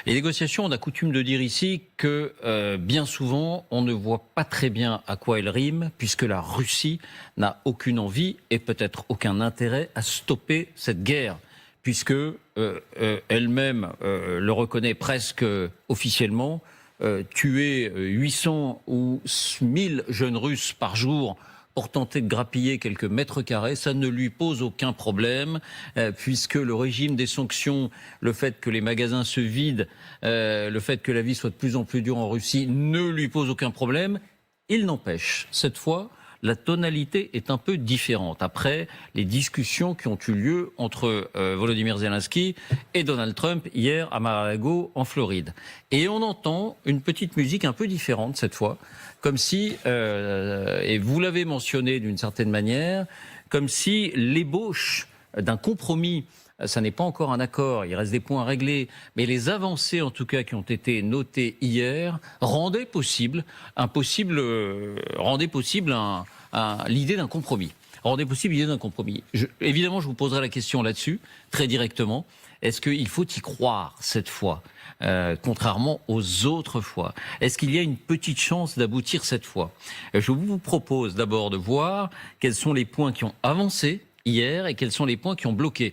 Les négociations, on a coutume de dire ici que bien souvent, on ne voit pas très bien à quoi elles riment, puisque la Russie n'a aucune envie et peut-être aucun intérêt à stopper cette guerre, puisque elle-même le reconnaît presque officiellement. Tuer 800 ou 1000 jeunes Russes par jour pour tenter de grappiller quelques mètres carrés, ça ne lui pose aucun problème, puisque le régime des sanctions, le fait que les magasins se vident, le fait que la vie soit de plus en plus dure en Russie, ne lui pose aucun problème. Il n'empêche, cette fois, la tonalité est un peu différente. Après les discussions qui ont eu lieu entre Volodymyr Zelensky et Donald Trump hier à Mar-a-Lago en Floride. Et on entend une petite musique un peu différente cette fois, comme si, et vous l'avez mentionné d'une certaine manière, comme si l'ébauche d'un compromis, ça n'est pas encore un accord, il reste des points à régler, mais les avancées en tout cas qui ont été notées hier rendaient possible l'idée d'un compromis. Rendait possible l'idée d'un compromis. Évidemment, je vous poserai la question là-dessus, très directement. Est-ce qu'il faut y croire cette fois, contrairement aux autres fois? Est-ce qu'il y a une petite chance d'aboutir cette fois? Je vous propose d'abord de voir quels sont les points qui ont avancé hier et quels sont les points qui ont bloqué.